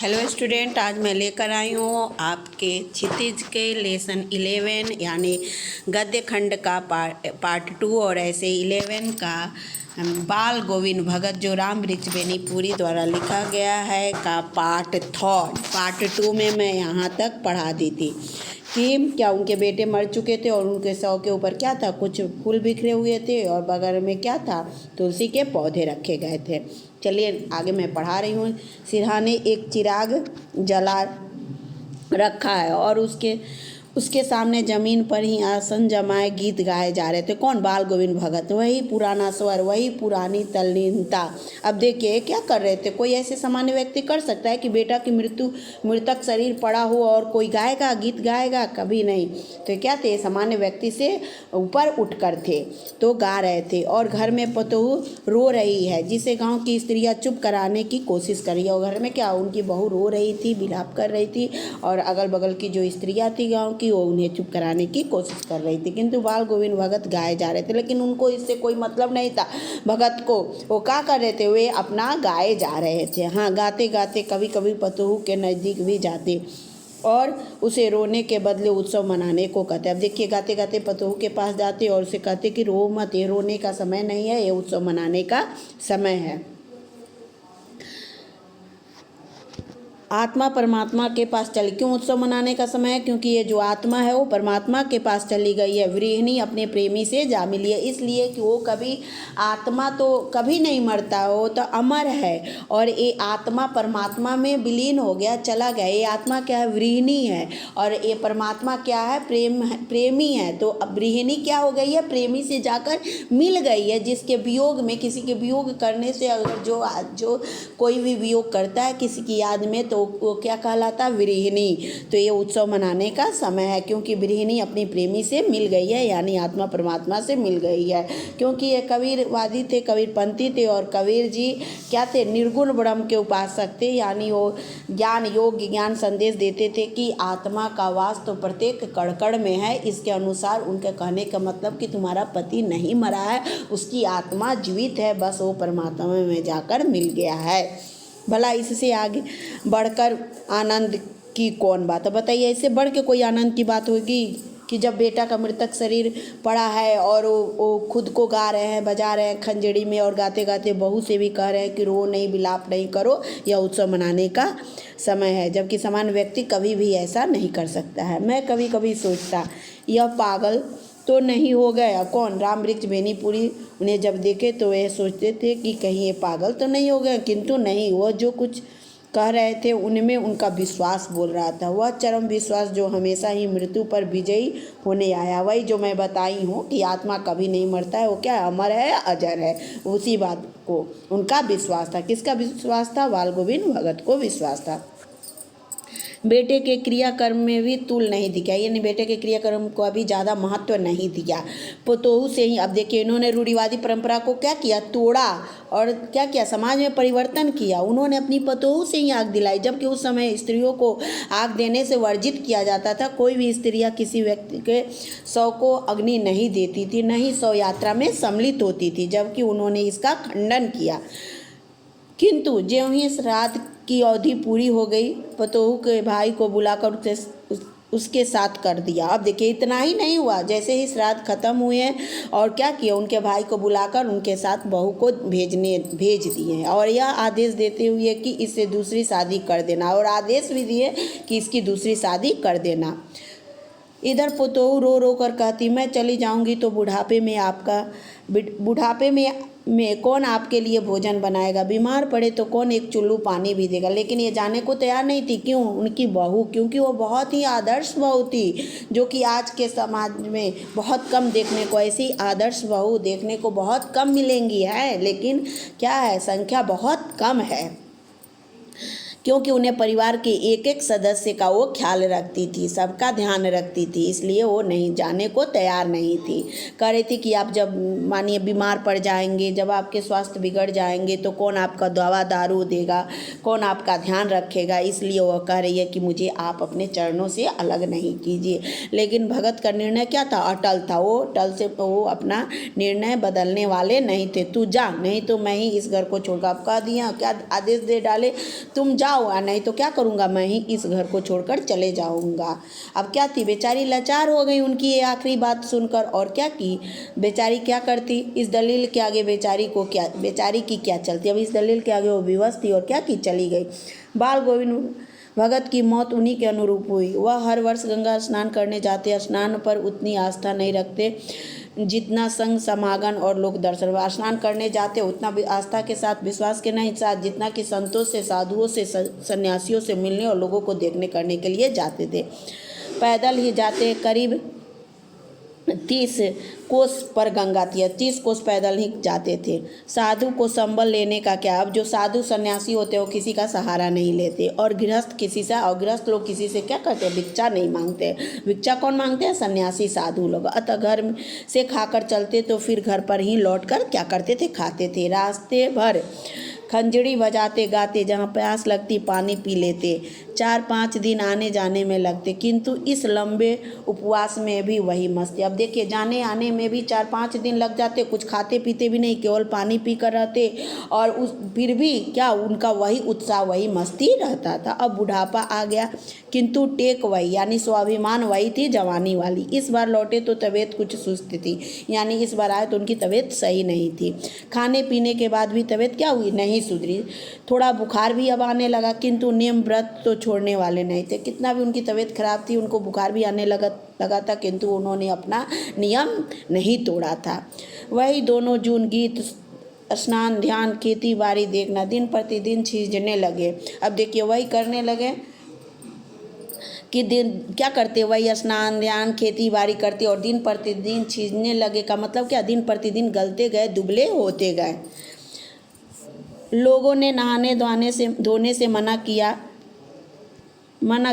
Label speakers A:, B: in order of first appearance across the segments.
A: Hello student, आज मैं लेकर आई हूँ आपके क्षितिज के लेसन 11 यानी गद्य खंड का पार्ट 2 और ऐसे 11 का बाल गोविंद भगत जो राम वृक्ष बेनीपुरी द्वारा लिखा गया है का पार्ट 2 में मैं यहाँ तक पढ़ा दी थी कि क्या उनके बेटे मर चुके थे और उनके शव के ऊपर क्या था, कुछ फूल बिखरे हुए थे और बगल में क्या था, तुलसी के पौधे रखे गए थे। चलिए आगे मैं पढ़ा रही हूँ। सिरहाने एक चिराग जला रखा है और उसके सामने जमीन पर ही आसन जमाए गीत गाए जा रहे थे। कौन? बाल गोविंद भगत। वही पुराना स्वर, वही पुरानी तल्लीनता। अब देखिए क्या कर रहे थे। कोई ऐसे सामान्य व्यक्ति कर सकता है कि बेटा की मृतक शरीर पड़ा हो और कोई गाएगा, गीत गाएगा? कभी नहीं। तो क्या थे, सामान्य व्यक्ति से ऊपर उठकर थे तो गा रहे थे। और घर में पतोहू रो रही है जिसे गाँव की स्त्रियाँ चुप कराने की कोशिश कर रही है। और घर में क्या, उनकी बहू रो रही थी, विलाप कर रही थी और अगल बगल की जो स्त्रियाँ थी गाँव कि वो उन्हें चुप कराने की कोशिश कर रही थी। किंतु बाल गोविंद भगत गाए जा रहे थे, लेकिन उनको इससे कोई मतलब नहीं था। भगत को वो क्या कर रहे थे, वे अपना गाए जा रहे थे। हाँ, गाते गाते कभी कभी पतोहू के नज़दीक भी जाते और उसे रोने के बदले उत्सव मनाने को कहते। अब देखिए, गाते गाते पतोहू के पास जाते और उसे कहते कि रो मत, ये रोने का समय नहीं है, ये उत्सव मनाने का समय है। आत्मा परमात्मा के पास चली। क्यों उत्सव मनाने का समय है? क्योंकि ये जो आत्मा है वो परमात्मा के पास चली गई है। विरहिणी अपने प्रेमी से जा मिली है, इसलिए कि वो कभी, आत्मा तो कभी नहीं मरता, वो तो अमर है। और ये आत्मा परमात्मा में विलीन हो गया, चला गया। ये आत्मा क्या है? विरहिणी है। और ये परमात्मा क्या है? प्रेमी है। तो अब विरहिणी क्या हो गई है? प्रेमी से जाकर मिल गई है। जिसके वियोग में, किसी के वियोग करने से अगर जो कोई भी वियोग करता है किसी की याद में, तो वो क्या कहलाता? विरहिणी। तो ये उत्सव मनाने का समय है क्योंकि विरहिणी अपनी प्रेमी से मिल गई है, यानी आत्मा परमात्मा से मिल गई है। क्योंकि ये कबीरवादी थे, कबीरपंथी थे और कबीर जी क्या थे? निर्गुण ब्रह्म के उपासक थे, यानी वो ज्ञान संदेश देते थे कि आत्मा का वास तो प्रत्येक कण में है। इसके अनुसार उनके कहने का मतलब कि तुम्हारा पति नहीं मरा है, उसकी आत्मा जीवित है, बस वो परमात्मा में जाकर मिल गया है। भला इससे आगे बढ़कर आनंद की कौन बात है? बताइए, इससे बढ़ के कोई आनंद की बात होगी कि जब बेटा का मृतक शरीर पड़ा है और वो खुद को गा रहे हैं, बजा रहे हैं खंजड़ी में और गाते गाते बहू से भी कह रहे हैं कि रो नहीं, विलाप नहीं करो, यह उत्सव मनाने का समय है। जबकि सामान्य व्यक्ति कभी भी ऐसा नहीं कर सकता है। मैं कभी कभी सोचता, यह पागल तो नहीं हो गया? कौन? राम वृक्ष बेनीपुरी। उन्हें जब देखे तो वे सोचते थे कि कहीं ये पागल तो नहीं हो गए, किंतु नहीं, वह जो कुछ कह रहे थे उनमें उनका विश्वास बोल रहा था। वह चरम विश्वास जो हमेशा ही मृत्यु पर विजयी होने आया। वही जो मैं बताई हूँ कि आत्मा कभी नहीं मरता है, वो क्या है? अमर है, अजर है। उसी बात को उनका विश्वास था। किसका विश्वास था? बाल गोविंद भगत को विश्वास था। बेटे के क्रियाकर्म में भी तुल नहीं दिया, यानी बेटे के क्रियाकर्म को अभी ज़्यादा महत्व नहीं दिया। पतोहू से ही, अब देखिए, इन्होंने रूढ़िवादी परंपरा को क्या किया? तोड़ा और क्या किया? समाज में परिवर्तन किया। उन्होंने अपनी पतोहू से ही आग दिलाई, जबकि उस समय स्त्रियों को आग देने से वर्जित किया जाता था। कोई भी स्त्रियाँ किसी व्यक्ति के शव को अग्नि नहीं देती थी, न ही शव यात्रा में सम्मिलित होती थी, जबकि उन्होंने इसका खंडन किया। किंतु ज्यों ही श्राद्ध की अवधि पूरी हो गई, पतोहू के भाई को बुलाकर उसके साथ कर दिया। अब देखिए, इतना ही नहीं हुआ, जैसे ही श्राद्ध खत्म हुए और क्या किया, उनके भाई को बुलाकर उनके साथ बहू को भेज दिए और यह आदेश देते हुए कि इससे दूसरी शादी कर देना, और आदेश भी दिए कि इसकी दूसरी शादी कर देना। इधर पतोहू रो रो कर कहती, मैं चली जाऊंगी तो बुढ़ापे में कौन आपके लिए भोजन बनाएगा? बीमार पड़े तो कौन एक चुल्लू पानी भी देगा? लेकिन ये जाने को तैयार नहीं थी। क्यों? उनकी बहू, क्योंकि वो बहुत ही आदर्श बहू थी, जो कि आज के समाज में बहुत कम देखने को, ऐसी आदर्श बहू देखने को बहुत कम मिलेंगी है। लेकिन क्या है, संख्या बहुत कम है, क्योंकि उन्हें परिवार के एक एक सदस्य का वो ख्याल रखती थी, सबका ध्यान रखती थी, इसलिए वो नहीं जाने को तैयार नहीं थी। कह रही थी कि आप जब मानिए बीमार पड़ जाएंगे, जब आपके स्वास्थ्य बिगड़ जाएंगे तो कौन आपका दवा दारू देगा, कौन आपका ध्यान रखेगा? इसलिए वो कह रही है कि मुझे आप अपने चरणों से अलग नहीं कीजिए। लेकिन भगत का निर्णय क्या था? अटल था। वो अपना निर्णय बदलने वाले नहीं थे। तू जा, नहीं तो मैं ही इस घर को छोड़कर, आप कह दिया, क्या आदेश दे डाले, तुम जा जाओ, और नहीं तो क्या करूँगा, मैं ही इस घर को छोड़कर चले जाऊँगा। अब क्या थी, बेचारी लाचार हो गई उनकी ये आखिरी बात सुनकर, और क्या की बेचारी, क्या करती, इस दलील के आगे बेचारी की क्या चलती। अब इस दलील के आगे वो विवश थी और क्या की, चली गई। बाल गोविंद भगत की मौत उन्हीं के अनुरूप हुई। वह हर वर्ष गंगा स्नान करने जाते, स्नान पर उतनी आस्था नहीं रखते जितना संग समागम और लोक दर्शन। स्नान करने जाते उतना आस्था के साथ, विश्वास के नहीं साथ, जितना कि संतों से, साधुओं से, सन्यासियों से मिलने और लोगों को देखने करने के लिए जाते थे। पैदल ही जाते, करीब 30 कोस पर गंगा थी, 30 कोस पैदल ही जाते थे। साधु को संबल लेने का क्या, अब जो साधु सन्यासी होते हैं वो किसी का सहारा नहीं लेते, और गृहस्थ किसी से, और गृहस्थ लोग किसी से क्या करते हैं, भिक्षा नहीं मांगते। भिक्षा कौन मांगते हैं, सन्यासी साधु लोग। अतः घर से खाकर चलते तो फिर घर पर ही लौटकर क्या करते थे, खाते थे। रास्ते भर खंजड़ी बजाते गाते, जहाँ प्यास लगती पानी पी लेते। 4-5 दिन आने जाने में लगते, किंतु इस लंबे उपवास में भी वही मस्ती। अब देखिए, जाने आने में भी 4-5 दिन लग जाते, कुछ खाते पीते भी नहीं, केवल पानी पी कर रहते, और फिर भी क्या उनका वही उत्साह, वही मस्ती रहता था। अब बुढ़ापा आ गया, किंतु टेक वही, यानी स्वाभिमान वही थी, जवानी वाली। इस बार लौटे तो तबीयत कुछ सुस्त थी, यानी इस बार आए तो उनकी तबीयत सही नहीं थी। खाने पीने के बाद भी तबीयत क्या हुई, नहीं सुधरी। थोड़ा बुखार भी अब आने लगा, किंतु नियम व्रत तो छोड़ने वाले नहीं थे। कितना भी उनकी तबीयत खराब थी, उनको बुखार भी आने लगा था, किंतु उन्होंने अपना नियम नहीं तोड़ा था। वही दोनों जून गीत, स्नान, ध्यान, खेती बाड़ी देखना दिन प्रतिदिन छींचने लगे। अब देखिए, वही करने लगे कि दिन क्या करते, वही स्नान, ध्यान, खेती बाड़ी करते और दिन प्रतिदिन छींचने लगे। का मतलब क्या, दिन प्रतिदिन गलते गए, दुबले होते गए। लोगों ने नहाने धोने से मना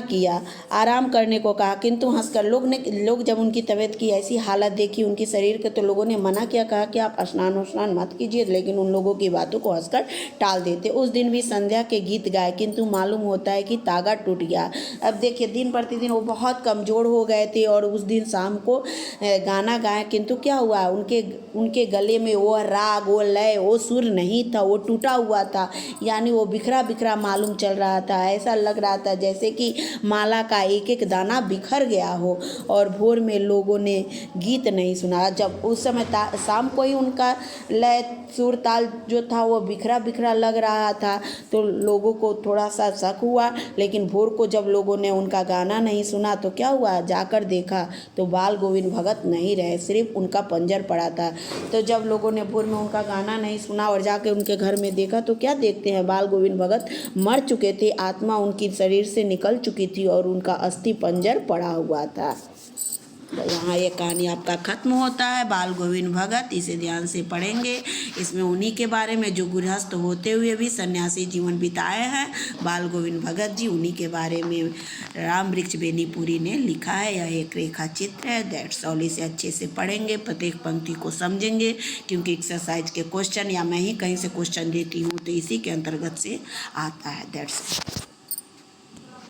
A: किया, आराम करने को कहा, किंतु हंसकर लोग जब उनकी तबीयत की ऐसी हालत देखी उनकी शरीर के, तो लोगों ने मना किया, कहा कि आप स्नान मत कीजिए, लेकिन उन लोगों की बातों को हंसकर टाल देते। उस दिन भी संध्या के गीत गाए, किंतु मालूम होता है कि तागा टूट गया। अब देखिए, दिन प्रतिदिन वो बहुत कमज़ोर हो गए थे, और उस दिन शाम को गाना गाए, किंतु क्या हुआ, उनके गले में वो राग, वो लय, वो सुर नहीं था, वो टूटा हुआ था, यानी वो बिखरा बिखरा मालूम चल रहा था। ऐसा लग रहा था जैसे कि माला का एक एक दाना बिखर गया हो। और भोर में लोगों ने गीत नहीं सुना। जब उस समय शाम को ही उनका लय, सुर, ताल जो था वो बिखरा बिखरा लग रहा था, तो लोगों को थोड़ा सा शक हुआ। लेकिन भोर को जब लोगों ने उनका गाना नहीं सुना तो क्या हुआ, जाकर देखा तो बाल गोविंद भगत नहीं रहे, सिर्फ उनका पंजर पड़ा था। तो जब लोगों ने भोर में उनका गाना नहीं सुना और जाकर उनके घर में देखा, तो क्या देखते हैं, बाल गोविंद भगत मर चुके थे, आत्मा उनकी शरीर से निकल चुकी थी और उनका अस्थि पंजर पड़ा हुआ था। यहाँ ये कहानी आपका खत्म होता है। बाल गोविंद भगत, इसे ध्यान से पढ़ेंगे। इसमें उन्हीं के बारे में जो गृहस्थ होते हुए भी सन्यासी जीवन बिताए हैं, बाल गोविंद भगत जी, उन्हीं के बारे में राम वृक्ष बेनीपुरी ने लिखा है। यह एक रेखा चित्र है। That's all. इसे अच्छे से पढ़ेंगे, प्रत्येक पंक्ति को समझेंगे, क्योंकि एक्सरसाइज के क्वेश्चन या मैं ही कहीं से क्वेश्चन देती हूँ तो इसी के अंतर्गत से आता है। That's all.